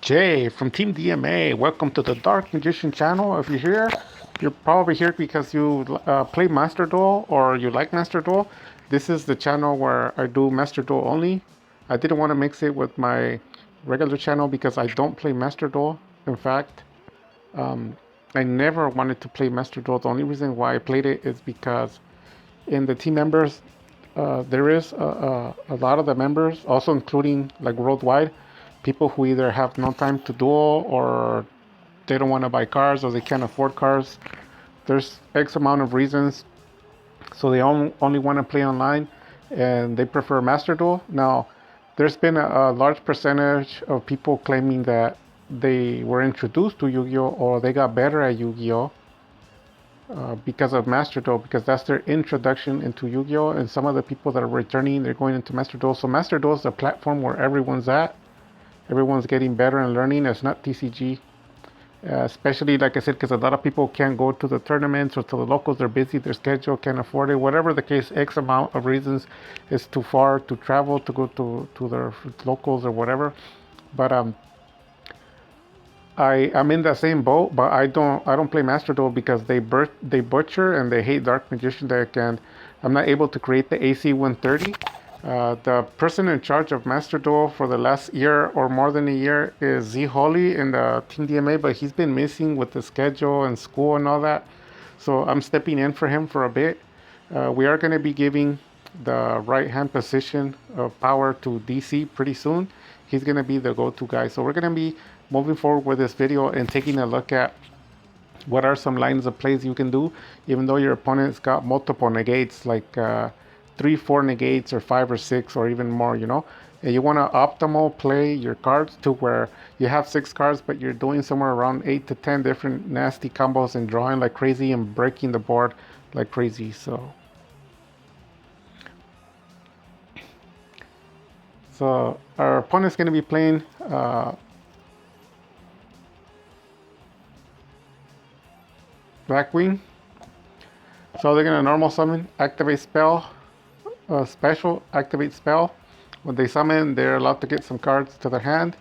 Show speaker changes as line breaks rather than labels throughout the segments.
Jay from Team DMA. Welcome to the Dark Magician channel. If you're here, you're probably here because you play Master Duel or you like Master Duel. This is the channel where I do Master Duel only. I didn't want to mix it with my regular channel because I don't play Master Duel. In fact, I never wanted to play Master Duel. The only reason why I played it is because in the team members, there is a lot of the members, also including like worldwide, people who either have no time to duel or they don't want to buy cars or they can't afford cars. There's X amount of reasons, so they only want to play online and they prefer Master Duel. Now, there's been a large percentage of people claiming that they were introduced to Yu-Gi-Oh or they got better at Yu-Gi-Oh because of Master Duel, because that's their introduction into Yu-Gi-Oh! And some of the people that are returning, they're going into Master Duel. So Master Duel is the platform where everyone's at. Everyone's getting better and learning. It's not TCG. Especially, like I said, because a lot of people can't go to the tournaments or to the locals. They're busy, their schedule can't afford it. Whatever the case, X amount of reasons, it's too far to travel to go to their locals or whatever. But I'm in that same boat, but I don't play Master Duel because they butcher and they hate Dark Magician deck, and I'm not able to create the AC 130. The person in charge of Master Duel for the last year or more than a year is Z Holly in the Team DMA, but he's been missing with the schedule and school and all that. So I'm stepping in for him for a bit. We are going to be giving the right hand position of power to DC pretty soon. He's going to be the go-to guy. So we're going to be moving forward with this video and taking a look at what are some lines of plays you can do, even though your opponent's got multiple negates, like 3-4 negates or 5 or 6 or even more, and you want to optimal play your cards to where you have 6 cards, but you're doing somewhere around 8 to 10 different nasty combos and drawing like crazy and breaking the board like crazy. So our opponent's going to be playing Blackwing. So they're going to normal summon, activate spell, special, activate spell. When they summon, they're allowed to get some cards to their hand,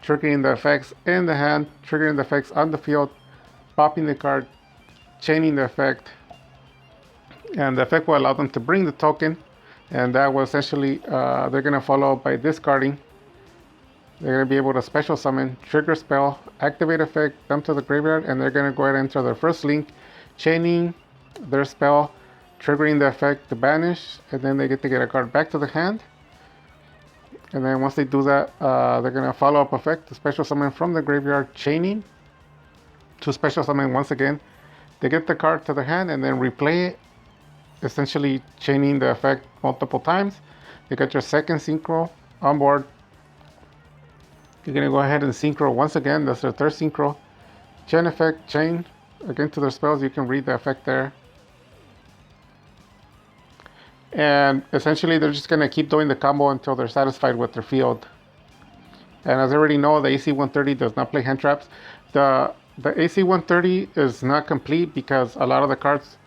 triggering the effects in the hand, triggering the effects on the field, popping the card, chaining the effect, and the effect will allow them to bring the token, and that will essentially, they're going to follow by discarding. They're going to be able to special summon, trigger spell, activate effect, dump to the graveyard, and they're going to go ahead and enter their first link, chaining their spell, triggering the effect to banish, and then they get to get a card back to the hand. And then once they do that, they're going to follow up effect to special summon from the graveyard, chaining to special summon once again. They get the card to the hand and then replay it, essentially chaining the effect multiple times. You got your second synchro on board. You're going to go ahead and synchro once again. That's their third synchro. Chain effect, chain again to their spells. You can read the effect there. And essentially they're just going to keep doing the combo until they're satisfied with their field. And as I already know, the AC 130 does not play hand traps. The AC 130 is not complete because a lot of the cards,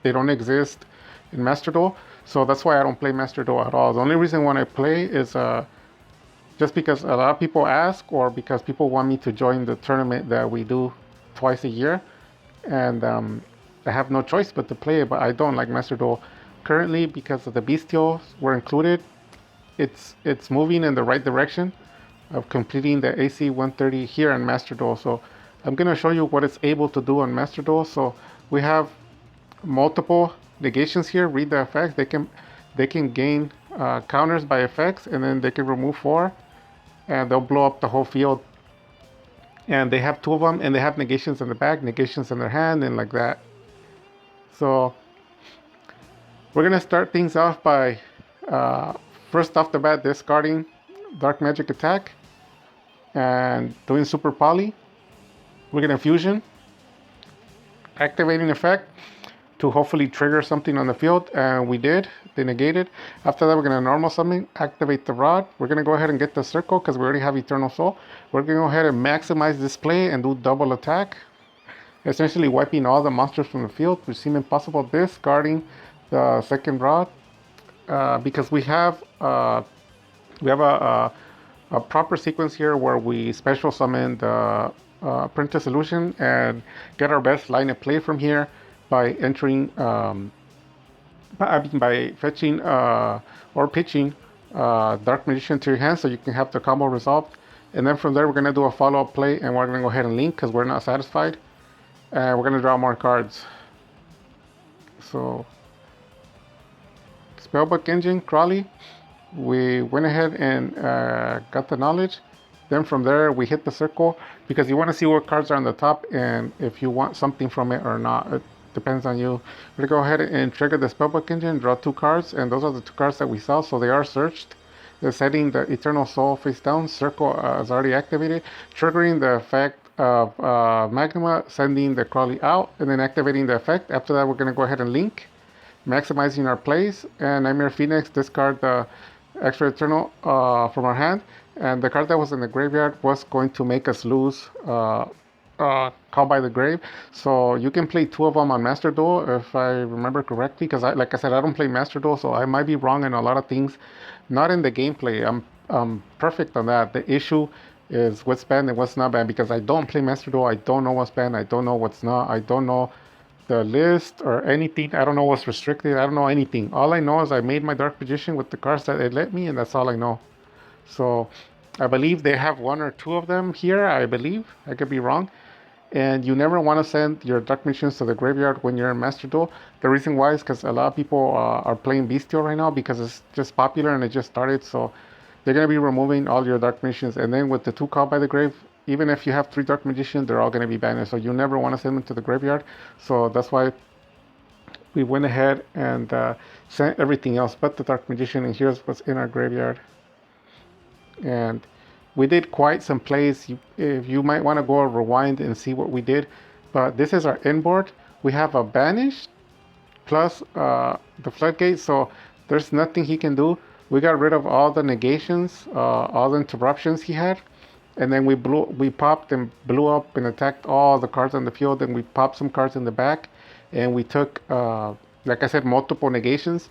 they don't exist in Master Duel. So that's why I don't play Master Duel at all. The only reason when I play is just because a lot of people ask, or because people want me to join the tournament that we do twice a year. And I have no choice but to play it, but I don't like Master Duel. Currently, because of the bestials were included, it's moving in the right direction of completing the AC 130 here in Master Duel. So I'm going to show you what it's able to do on Master Duel. So we have multiple negations here. Read the effects. They can gain counters by effects, and then they can remove 4, and they'll blow up the whole field. And they have 2 of them, and they have negations in the back, negations in their hand, and like that. So we're going to start things off by, first off the bat, discarding Dark Magic Attack and doing Super Poly. We're going to Fusion, activating effect to hopefully trigger something on the field, and we did. They negated. After that, we're going to normal summon, activate the Rod. We're going to go ahead and get the Circle because we already have Eternal Soul. We're going to go ahead and maximize display and do double attack, essentially wiping all the monsters from the field, which seemed impossible. Discarding the second Rod because we have a a proper sequence here where we special summon the Apprentice Illusion and get our best line of play from here by entering, by fetching or pitching Dark Magician to your hand so you can have the combo resolved. And then from there, we're going to do a follow-up play, and we're going to go ahead and link because we're not satisfied. And we're going to draw more cards. So, Spellbook Engine, Crawley. We went ahead and got the knowledge. Then from there, we hit the circle because you want to see what cards are on the top and if you want something from it or not. It depends on you. We're going to go ahead and trigger the Spellbook Engine, draw 2 cards, and those are the 2 cards that we saw, so they are searched. They're setting the Eternal Soul face down. Circle is already activated, triggering the effect of Magma, sending the Crawley out, and then activating the effect. After that, we're going to go ahead and link, maximizing our plays, and Nightmare Phoenix, discard the extra Eternal from our hand, and the card that was in the graveyard was going to make us lose Call by the Grave. So you can play 2 of them on Master Duel if I remember correctly, because like I said, I don't play Master Duel, so I might be wrong in a lot of things. Not in the gameplay, I'm perfect on that. The issue is what's banned and what's not banned, because I don't play Master Duel. I don't know what's banned, I don't know what's not, I don't know the list or anything. I don't know what's restricted, I don't know anything. All I know is I made my Dark Magician with the cards that it let me, and that's all I know. So I believe they have 1 or 2 of them here, I believe. I could be wrong. And you never want to send your Dark Magicians to the graveyard when you're in Master Duel. The reason why is because a lot of people are playing Bestial right now because it's just popular and it just started. So they're going to be removing all your Dark Magicians. And then with the 2 Call by the Grave, even if you have 3 Dark Magicians, they're all going to be banned. So you never want to send them to the graveyard. So that's why we went ahead and sent everything else but the Dark Magician. And here's what's in our graveyard. And we did quite some plays. If you might want to go rewind and see what we did, but this is our inboard. We have a banish plus the floodgate, so there's nothing he can do. We got rid of all the negations, all the interruptions he had, and then we popped and blew up and attacked all the cards on the field, and we popped some cards in the back, and we took, like I said, multiple negations,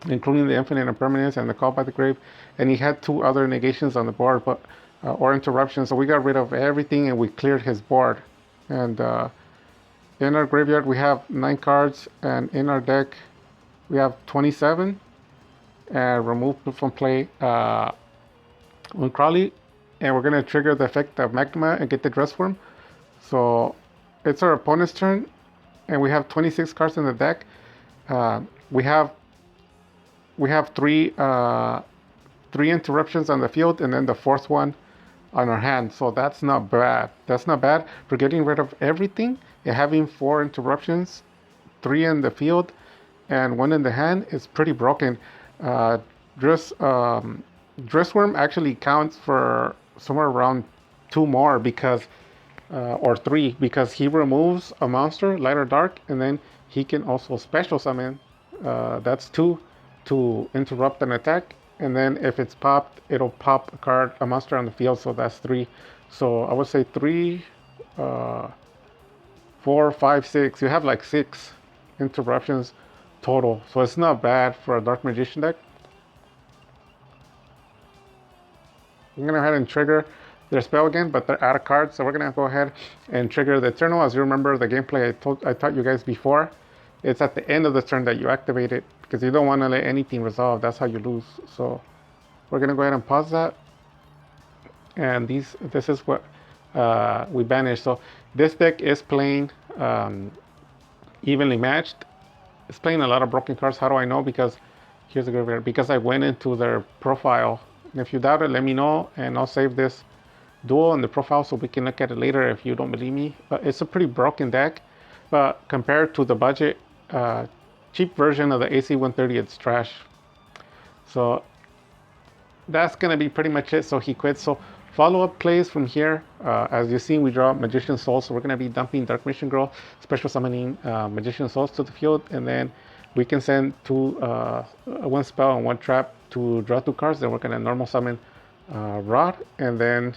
including the Infinite Impermanence and the Call by the Grave, and he had 2 other negations on the board, but or interruptions. So we got rid of everything and we cleared his board. And in our graveyard we have 9 cards, and in our deck we have 27. And remove from play on Crawley, and we're gonna trigger the effect of Magma and get the Dress Form. So it's our opponent's turn, and we have 26 cards in the deck. We have 3 interruptions on the field, and then the 4th one on our hand. So that's not bad. That's not bad for getting rid of everything and having 4 interruptions, 3 in the field and 1 in the hand is pretty broken. Dress Worm actually counts for somewhere around 2 more because or 3, because he removes a monster, light or dark, and then he can also special summon. That's 2 to interrupt an attack, and then if it's popped, it'll pop a monster on the field, so that's 3. So I would say 3, 4, 5, 6. You have like 6 interruptions total, so it's not bad for a Dark Magician deck. I'm gonna go ahead and trigger their spell again, but they're out of cards, so we're gonna go ahead and trigger the Eternal. As you remember the gameplay I taught you guys before, it's at the end of the turn that you activate it, because you don't want to let anything resolve. That's how you lose. So we're gonna go ahead and pause that, and this is what we banished. So this deck is playing evenly matched. It's playing a lot of broken cards. How do I know? Because here's the graveyard. Because I went into their profile. And if you doubt it, let me know, and I'll save this duel in the profile so we can look at it later if you don't believe me. But it's a pretty broken deck. But compared to the budget cheap version of the AC 130, it's trash. So that's gonna be pretty much it. So he quits. So follow-up plays from here. As you see, we draw Magician Souls, so we're gonna be dumping Dark Mission Girl, special summoning Magician Souls to the field, and then we can send 1 spell and 1 trap to draw 2 cards. Then we're gonna normal summon Rod, and then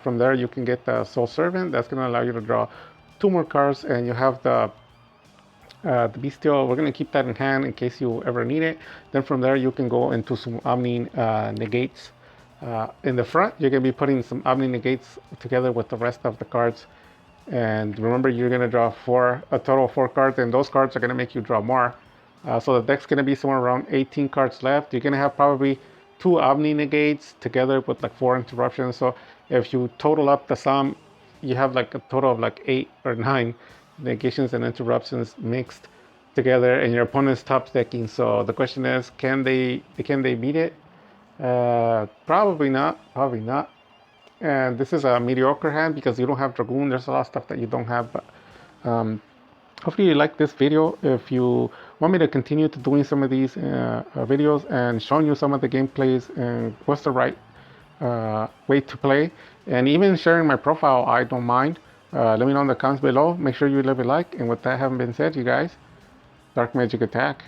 from there you can get the Soul Servant. That's gonna allow you to draw 2 more cards, and you have the Bestial. We're gonna keep that in hand in case you ever need it. Then from there you can go into some Omni negates In the front, you're going to be putting some Omni Negates together with the rest of the cards. And remember, you're going to draw a total of 4 cards, and those cards are going to make you draw more. So the deck's going to be somewhere around 18 cards left. You're going to have probably 2 Omni Negates together with like 4 interruptions. So if you total up the sum, you have like a total of like 8 or 9 negations and interruptions mixed together, and your opponent's top decking. So the question is, can they beat it? Probably not. Probably not. And this is a mediocre hand because you don't have Dragoon. There's a lot of stuff that you don't have. But hopefully you like this video. If you want me to continue to doing some of these videos and showing you some of the gameplays and what's the right way to play, and even sharing my profile, I don't mind. Let me know in the comments below. Make sure you leave a like. And with that having been said, you guys, Dark Magic Attack.